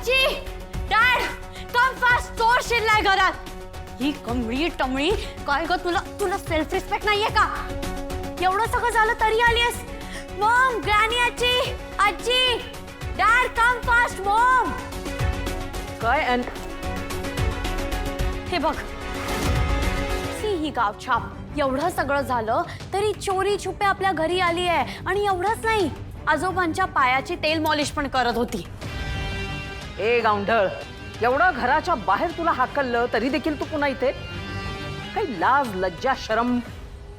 आजी, dad, come fast, चोर शिरलाय घरात. ही कमळी टमळी काय ग, तुला सेल्फ रिस्पेक्ट नाहीये का? एवढं सगळं झालं तरी आलीस. मॉम, ग्रॅनी आजी, आजी, डॅड, कम फास्ट, मॉम. काय हे बघ, ही गावछाप. एवढं सगळं झालं तरी चोरी छुपे आपल्या घरी आली आहे. आणि एवढंच नाही, आजोबांच्या पायाची तेल मॉलिश पण करत होती. ए गावंढळ, एवढं घराच्या बाहेर तुला हाकललं तरी देखील तू पुन्हा इथे? काही लाज लज्जा शरम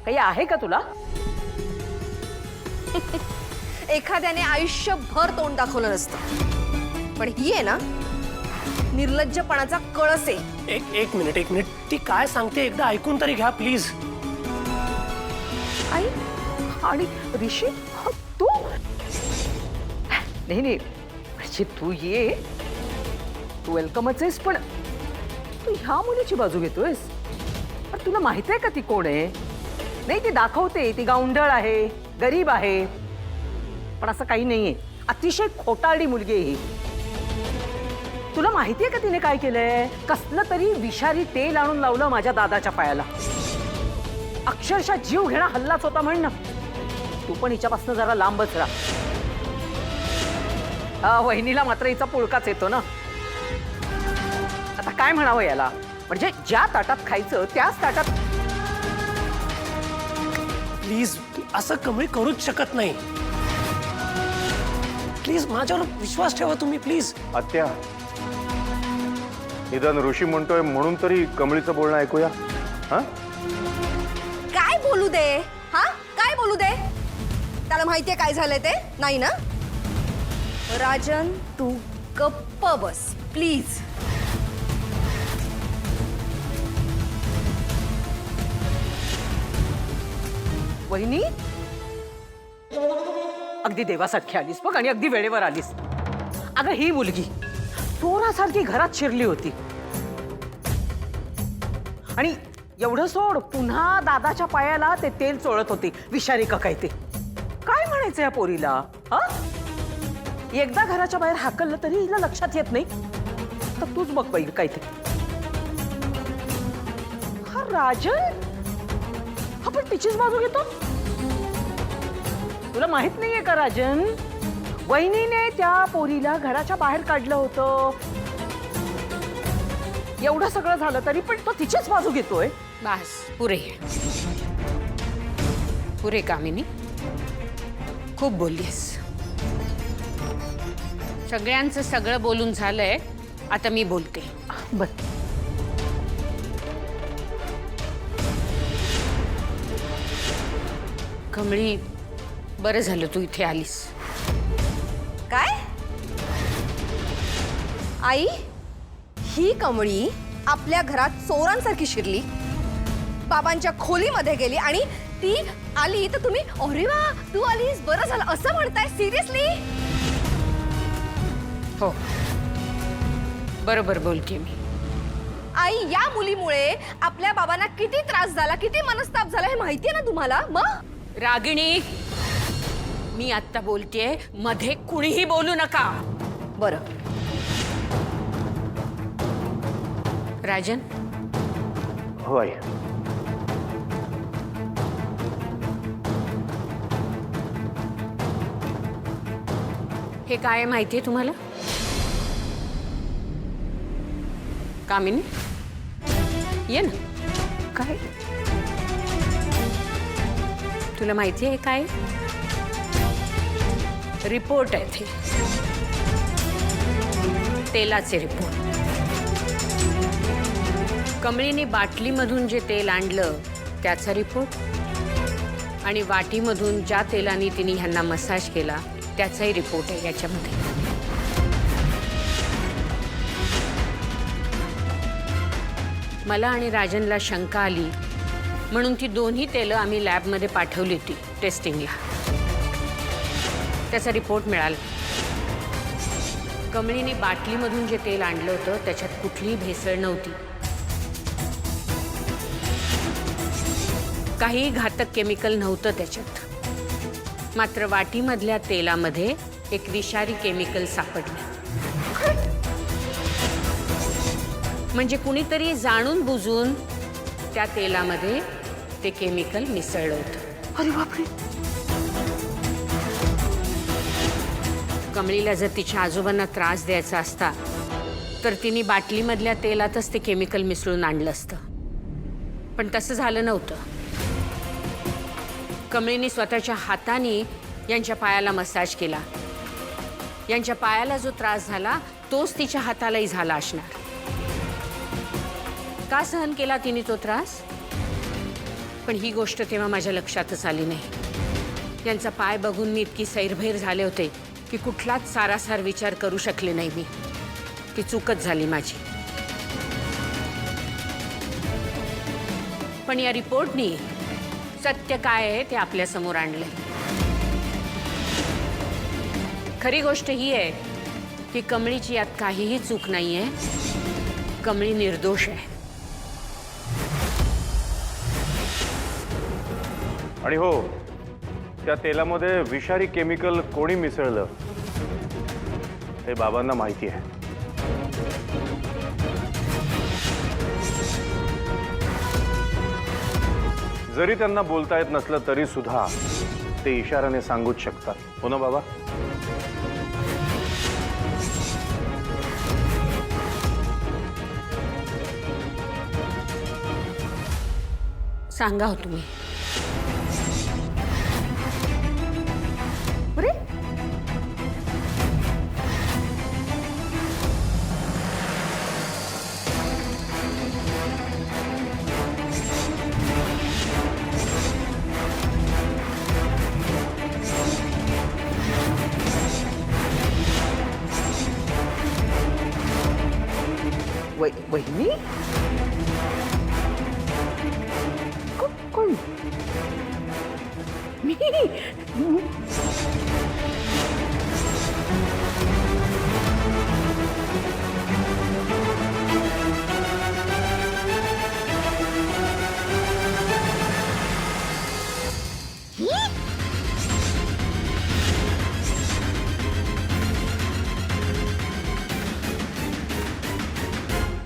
काही आहे का तुला? एखाद्याने आयुष्यभर तोंड दाखवलं नसतं, पण ही आहे ना निर्लज्जपणाचा कळस आहे. एक मिनिट ती काय सांगते एकदा ऐकून तरी घ्या प्लीज. आई आणि ऋषी, तू नाही म्हणजे तू ये, तू वेलकमच आहेस, पण तू ह्या मुलीची बाजू घेतोयस. पण तुला माहित आहे का ती कोण आहे? नाही, ती दाखवते ती गावंढळ आहे, गरीब आहे, पण असं काही नाहीये. अतिशय खोटारडी मुलगी आहे ही. तुला माहितीये का तिने काय केलंय? कसलं तरी विषारी तेल आणून लावलं माझ्या दादाच्या पायाला. अक्षरशः जीव घेणा हल्लाच होता म्हण ना. तू पण हिच्यापासून जरा लांबच राहा. वहिनीला मात्र हिचा पुळकाच येतो ना. आता काय म्हणावं याला? म्हणजे ज्या ताटात खायचं त्याच ताटात. प्लीज असं कमी करूच शकत नाही. प्लीज माझ्यावर विश्वास ठेवा तुम्ही प्लीज. आत्या, निदान ऋषी म्हणतोय म्हणून तरी कमळीचं बोलणं ऐकूया. हा, काय बोलू दे? हा, काय बोलू दे? त्याला माहितीये काय झालंय ते? नाही ना? राजन, तू गप्प बस प्लीज. वहिनी, अगदी देवासारखी आलीस बघ, आणि अगदी वेळेवर आलीस. अगं ही मुलगी चोरासारखी घरात शिरली होती, आणि एवढं सोड, पुन्हा दादाच्या पायाला ते तेल चोळत होती. विषारी का काय ते? काय म्हणायचं या पोरीला? हा, एकदा घराच्या बाहेर हाकललं तरी हिला लक्षात येत नाही. तर तूच बघ बाई काय ते. हा राजन, हा पण तिचीच बाजू घेतो. तुला माहित नाहीये का राजन, वहिनीने त्या पोरीला घराच्या बाहेर काढलं होतं. एवढं सगळं झालं तरी पण तो तिचीच बाजू घेतोय. बस पुरे पुरे कामिनी, खूप बोललीस. सगळ्यांचं सगळं बोलून झालंय, आता मी बोलते. बर, कमळी, बरं झालं तू इथे आलीस. काय? आई, ही कमळी आपल्या घरात चोरांसारखी शिरली, बाबांच्या खोलीमध्ये गेली, आणि ती आली तर तुम्ही अरे वा तू आलीस बरं झालं असं म्हणताय? सिरियसली? हो, बरोबर बोलते मी. आई, या मुलीमुळे आपल्या बाबांना किती त्रास झाला, किती मनस्ताप झाला हे माहितीये ना तुम्हाला? मग रागिणी, मी आता बोलतेय, मध्ये कुणीही बोलू नका. बरं. राजन, हो आई. हे काय आहे माहितीये तुम्हाला? कामिनी, ये ना. काय? तुला माहिती आहे काय? रिपोर्ट आहे ते, तेलाचे रिपोर्ट. कमळीने बाटलीमधून जे तेल आणलं त्याचा रिपोर्ट, आणि वाटीमधून ज्या तेलाने तिने ह्यांना मसाज केला त्याचाही रिपोर्ट आहे याच्यामध्ये. मला आणि राजनला शंका आली म्हणून ती दोन्ही तेलं आम्ही लॅबमध्ये पाठवली होती टेस्टिंगला. त्याचा रिपोर्ट मिळाला. कमळीने बाटलीमधून जे तेल आणलं होतं त्याच्यात कुठलीही भेसळ नव्हती. काही घातक केमिकल नव्हतं त्याच्यात. मात्र वाटीमधल्या तेलामध्ये एक विषारी केमिकल सापडलं. म्हणजे कुणीतरी जाणून बुजून त्या तेलामध्ये ते केमिकल मिसळलं होतं. अरे बापरे. कमळीला जर तिच्या आजोबांना त्रास द्यायचा असता तर तिने बाटलीमधल्या तेलातच ते केमिकल मिसळून आणलं असतं, पण तसं झालं नव्हतं. कमळीने स्वतःच्या हाताने यांच्या पायाला मसाज केला. यांच्या पायाला जो त्रास झाला तोच तिच्या हातालाही झाला असणार. का सहन केला तिने तो त्रास? पण ही गोष्ट तेव्हा माझ्या लक्षातच आली नाही. यांचा पाय बघून मी इतकी सैरभैर झाले होते की कुठलाच सारासार विचार करू शकले नाही मी. ती चूकच झाली माझी. पण या रिपोर्टनी सत्य काय आहे ते आपल्या समोर आणले. खरी गोष्ट ही आहे की कमळीची यात काहीही चूक नाहीये. कमळी निर्दोष आहे. आणि हो, त्या तेलामध्ये विषारी केमिकल कोणी मिसळलं हे बाबांना माहिती आहे. जरी त्यांना बोलता येत नसलं तरी सुद्धा ते इशाऱ्याने सांगूच शकतात, हो ना बाबा? सांगा हो तुम्ही. अरे वहिनी कोण? मी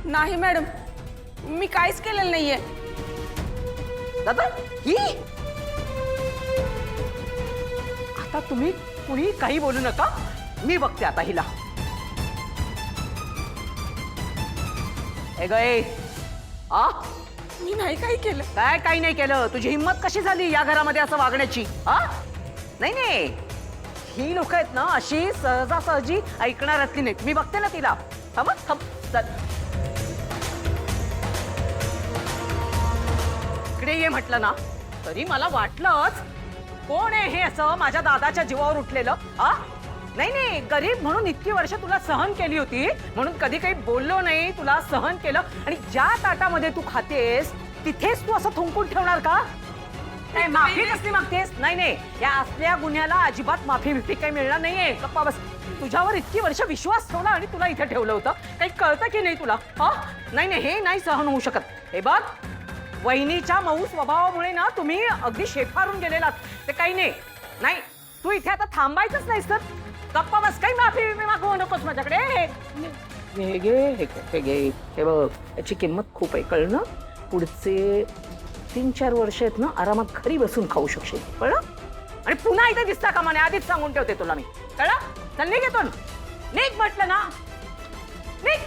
नाही मॅडम, मी काहीच केलेलं नाहीये. दादा ही आता तुम्ही कुणी काही बोलू नका. मी बघते आता हिला. ए गए आ, मी नाही काही केलं. काय काही नाही केलं? तुझी हिंमत कशी झाली या घरामध्ये असं वागण्याची? हा नाही नाही, ही लोक आहेत ना अशी सहजासहजी ऐकणाऱ्यातली नाहीत. मी बघते ना तिला. थांब थांब, चल इकडे ये म्हटलं ना तरी मला वाटलंच कोण आहे हे असं माझ्या दादाच्या जीवावर उठलेलं. आ नाही नाही, गरीब म्हणून इतकी वर्ष तुला सहन केली होती म्हणून कधी काही बोललो नाही, तुला सहन केलं. आणि ज्या ताटामध्ये तू खातेस तिथेच तू असं थुंकून ठेवणार का? नाही, माफी कसली मागतेस? नाही नाही, या असल्या गुन्ह्याला अजिबात माफी बिफी काही मिळणार नाहीये. गप्पा बस. तुझ्यावर इतकी वर्ष विश्वास ठेवला आणि तुला इथे ठेवलं होतं. काही कळतं की नाही तुला? हा नाही नाही, हे नाही सहन होऊ शकत. हे बघ, वहिनीच्या मऊ स्वभावामुळे ना तुम्ही अगदी शेफारून गेलेलात. ते काही नाही. नाही, तू इथे आता थांबायचंच नाहीस तर गप्पा बस. काही माफी मागवू नकोस माझ्याकडे. हे घे, हे घे, हे बघ, याची किंमत खूप आहे, कळलं? पुढचे 3-4 वर्ष आहेत ना आरामात घरी बसून खाऊ शकशील, कळलं? आणि पुन्हा इथे दिसता कामा नये, आधीच सांगून ठेवते तुला मी, कळलं? चल निघ इथून. निघ म्हटलं ना, निघ.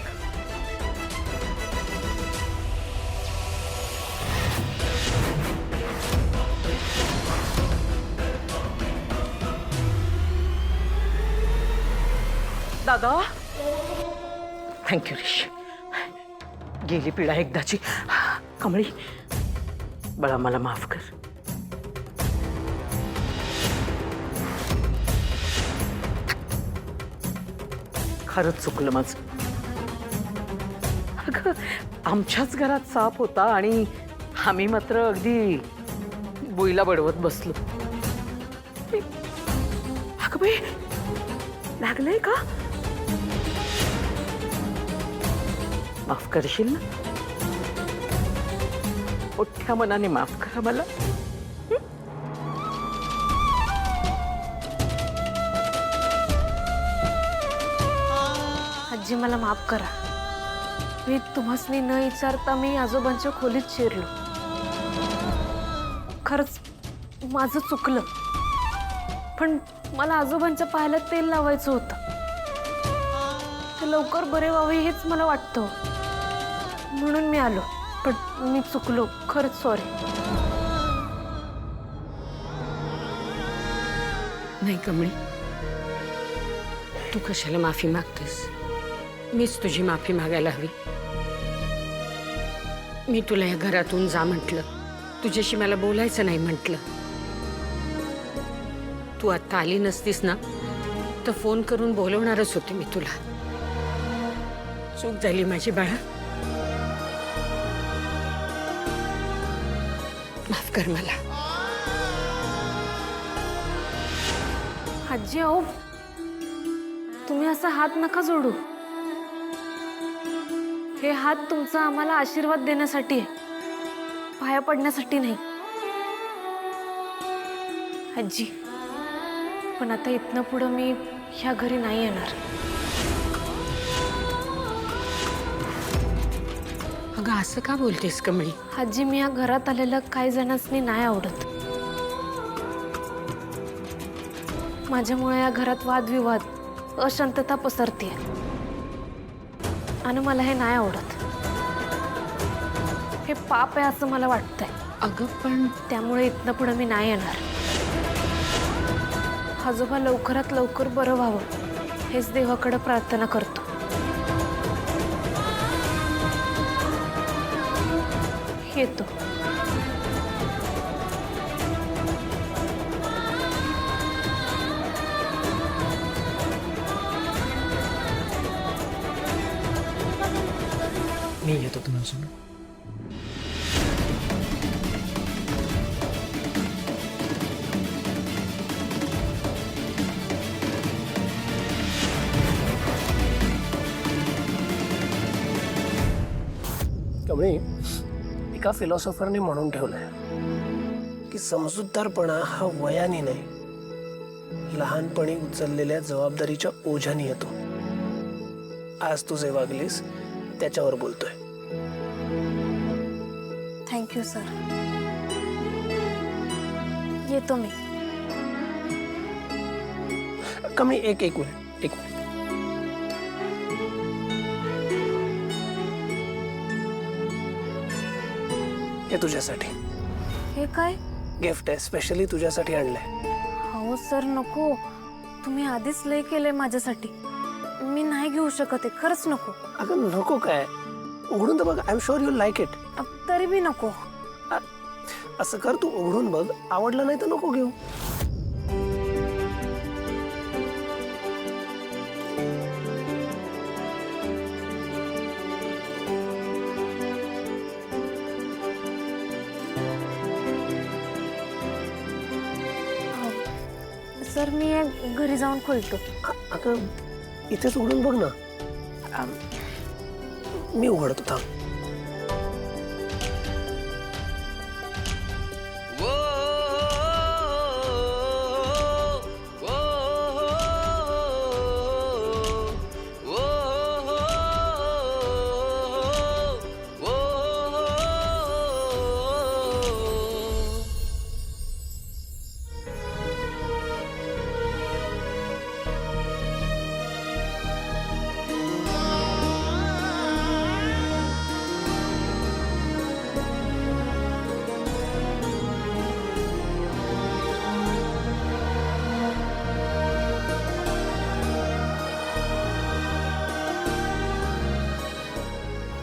दादा थँक्यू ऋषी. गेली पिढा एकदाची. कमळी बाळा मला माफ कर. खरंच चुकलं माझं. अगं आमच्याच घरात साप होता आणि आम्ही मात्र अगदी बुईला बडवत बसलो. अगं बाई, लागलंय का? माफ करशील ना? मोठ्या मनाने माफ करा मला. आजी मला माफ करा. मी तुम्हासनी न विचारता मी आजोबांच्या खोलीत शिरलो. खरंच माझं चुकलं, पण मला आजोबांच्या पायाला तेल लावायचं होतं. ते लवकर बरे व्हावे हेच मला वाटतं, म्हणून मी आलो. पण मी चुकलो, खरंच सॉरी. नाही कमळी, तू कशाला माफी मागतेस? मीच तुझी माफी मागायला हवी. मी तुला या घरातून जा म्हटलं, तुझ्याशी मला बोलायचं नाही म्हटलं. तू आता आली नसतीस ना तर फोन करून बोलवणारच होते मी तुला. चूक झाली माझी बाळा, माफ कर मला. आजी अहो, तुम्ही असा हात नका जोडू. हे हात तुमचा आम्हाला आशीर्वाद देण्यासाठी आहे, पाया पडण्यासाठी नाही. आजी, पण आता इथनं पुढं मी ह्या घरी नाही येणार. अगं असं का बोलतेस कमळी? आजी, मी या घरात आलेलं काही जणांनी नाही आवडत. माझ्यामुळे या घरात वादविवाद, अशांतता पसरते आणि मला हे नाही आवडत. हे पाप आहे असं मला वाटतंय. अगं पण त्यामुळे इथनं पुढे मी नाही येणार. आजोबा लवकरात लवकर बरं व्हावं हेच देवाकडे प्रार्थना करतो. येतो. मी येतो तुमच्यासोबत. कमळी, एका फिलॉसॉफरने म्हणून ठेवलंय की समजूतदारपणा हा वयाने नाही, लहानपणी उचललेल्या जबाबदारीच्या ओझ्याने येतो. आज तू जे वागलीस त्याच्यावर बोलतोय. Thank you sir. येतो मी. कमी एक मिनिट. हे तुझ्यासाठी हे काय? गिफ्ट आहे, स्पेशली तुझ्यासाठी आणलंय. हो सर, नको. तुम्ही आधीच लय केलंय माझ्यासाठी. मी नाही घेऊ शकत आहे, खरंच नको. अगं नको काय, उघडून तर बघ. I am sure you like it. तरी बी नको. असं कर, तू उघडून बघ, आवडलं नाही तर नको घेऊ. सर, मी घरी जाऊन खोलतो. अगं इथेच उघडून बघ ना. मी उघडतो, थांब.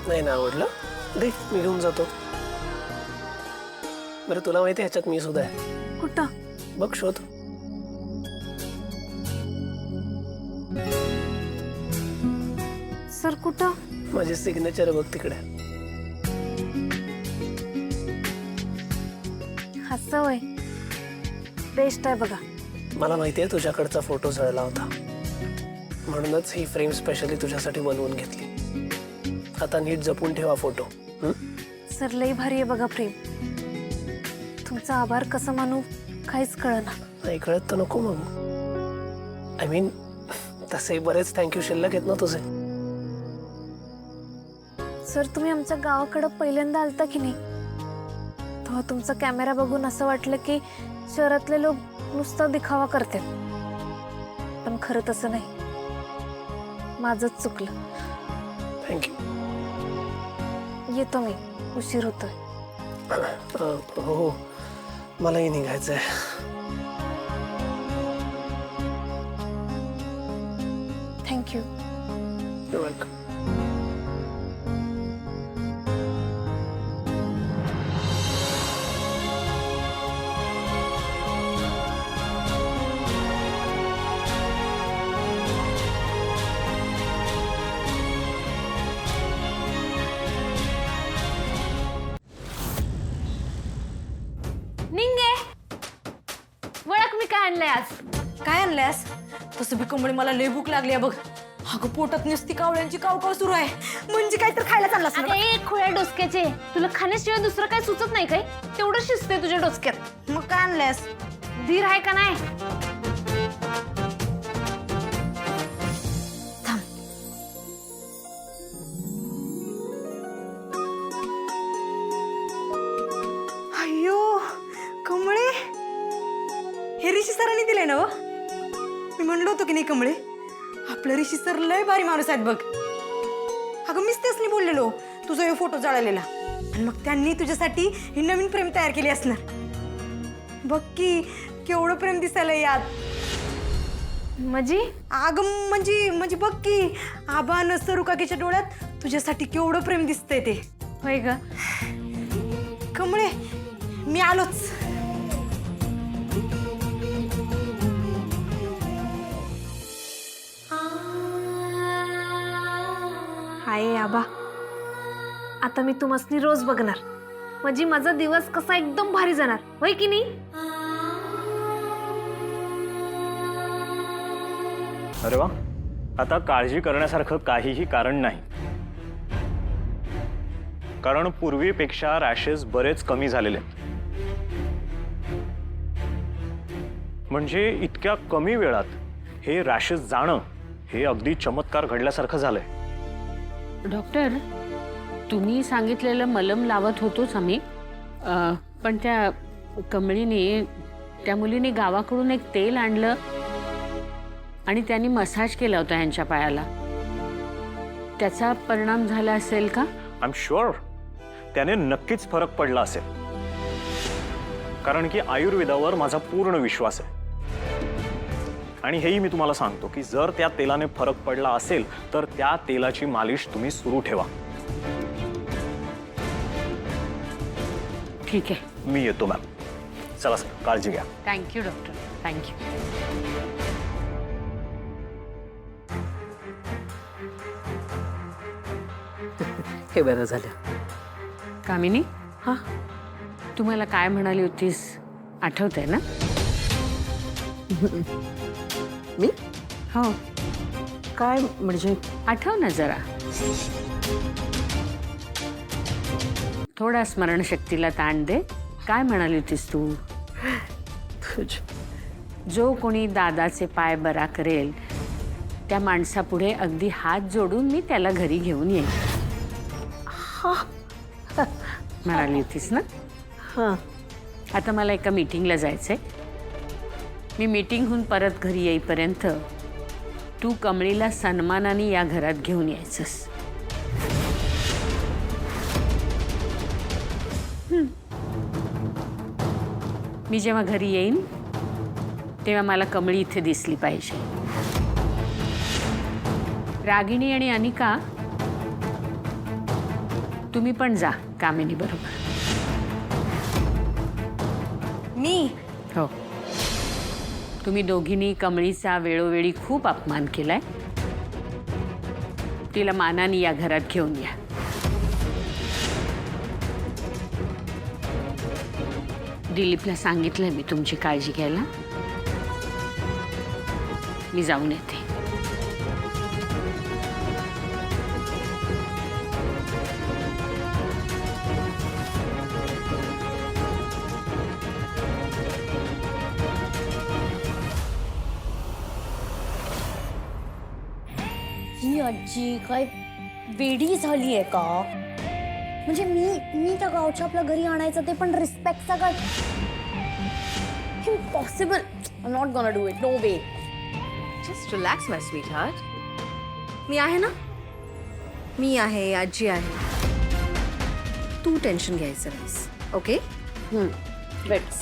नाही ना आवडलं, दे, मी घेऊन जातो. बरं, तुला माहिती आहे ह्याच्यात मी सुद्धा आहे. कुठं? बघ, शोध. सर, कुठं? माझी सिग्नेचर बघ तिकडे. असं वय बेस्ट आहे बघा. मला माहिती आहे तुझ्याकडचा फोटो जळला होता, म्हणूनच ही फ्रेम स्पेशली तुझ्यासाठी बनवून घेतली. आता नीट जपून ठेवा फोटो. सर, लई भारी आहे बघा प्रेम. तुमचा आभार कसं मानू काहीच कळना. नाही कळत तर नको मग. आय मीन, तसे बरेच थँक्यू शिल्लक आहेत ना तुझे. सर तुम्ही आमच्या गावाकडं पहिल्यांदा आलता की नाही तेव्हा तुमचा कॅमेरा बघून असं वाटलं की शहरातले लोक नुसता दिखावा करतात, पण खरं तसं नाही, माझंच चुकलं. थँक्यू. येतो मी, उशीर होतोय. हो, मलाही निघायचंय. थँक्यू. You're welcome. निंगे वळख, मी काय आणलंय आज? काय आणल्यास? तसं बी कमळे मला लय भूक लागली आहे बघ. अगं पोटात नुसती कावळ्यांची कावकाव सुरू आहे. म्हणजे काय तर खायला चाललास ना? अगं एक खुळ्या डोसक्याचे, तुला खाण्याशिवाय दुसरं काय सुचत नाही काय? तेवढं शिजते तुझ्या डोसक्यात. मग काय आणल्यास? धीर आहे का नाही? अय्यो कमळे, हे ऋषी सरांनी दिले ना? मी म्हणलो होतो की नाही कमळे, आपलं ऋषी सर लय भारी माणूस आहेत बघ. अगं मीच त्यासनी बोललेलो तुझा हे फोटो जळालेला, आणि मग त्यांनी तुझ्यासाठी ही नवीन प्रेम तयार केली असणार. बघ की केवढं प्रेम दिसायला यात. म्हणजे अगं म्हणजे बघ की आबा न सरुकाकीच्या डोळ्यात तुझ्यासाठी केवढं प्रेम दिसतंय ते. होय ग. कमळे मी आलोच. हाय आबा, आता मी तुम्हासनी रोज बघणार, म्हणजे माझा दिवस कसा एकदम भारी जाणार, होय की नाही? अरे वा, आता काळजी करण्यासारखं काहीही कारण नाही, कारण पूर्वीपेक्षा रॅशेस बरेच कमी झालेले आहेत. म्हणजे इतक्या कमी वेळात हे रॅशेस जाणं हे अगदी चमत्कार घडल्यासारखं झालंय. डॉक्टर, तुम्ही सांगितलेलं मलम लावत होतोच आम्ही, पण त्या कमळीने, त्या मुलीने गावाकडून एक तेल आणलं आणि त्यांनी मसाज केला होता यांच्या पायाला. त्याचा परिणाम झाला असेल का? आय एम शुअर त्याने नक्कीच फरक पडला असेल, कारण की आयुर्वेदावर माझा पूर्ण विश्वास आहे. आणि हेही मी तुम्हाला सांगतो की जर त्या तेलाने फरक पडला असेल तर त्या तेलाची मालिश तुम्ही सुरू ठेवा. ठीक आहे, मी येतो मॅम. चला सर, काळजी घ्या. Thank you doctor, thank you. हे बरं झालं. कामिनी, हा, तुम्हाला काय म्हणाली होतीस आठवतंय ना? मी हो, काय म्हणजे? आठव ना जरा. थोडा स्मरणशक्तीला ताण दे. काय म्हणाली होतीस तू? जो कोणी दादाचे पाय बरा करेल त्या माणसापुढे अगदी हात जोडून मी त्याला घरी घेऊन येईन म्हणाली होतीस ना? हां. आता मला एका मीटिंगला जायचंय. मी मीटिंगहून परत घरी येईपर्यंत तू कमळीला सन्मानाने या घरात घेऊन यायचंस. मी जेव्हा घरी येईन तेव्हा मला कमळी इथे दिसली पाहिजे. रागिणी आणि अनिका, तुम्ही पण जा कामिनी बरोबर. मी? हो, तुम्ही दोघींनी कमळीचा वेळोवेळी खूप अपमान केलाय. तिला मानाने या घरात घेऊन या. दिलीपला सांगितलंय मी तुमची काळजी घ्यायला. मी जाऊन येते. ही आजी काय वेडी झाली आहे का? म्हणजे मी त्या गावच्या आपल्या घरी आणायचं ते पण रिस्पेक्ट सगळं impossible. I not gonna do it. No way. Just relax my sweetheart. मी आहे ना, मी आहे, आजी आहे. तू टेन्शन घ्यायचं नाहीस. ओके? लेट्स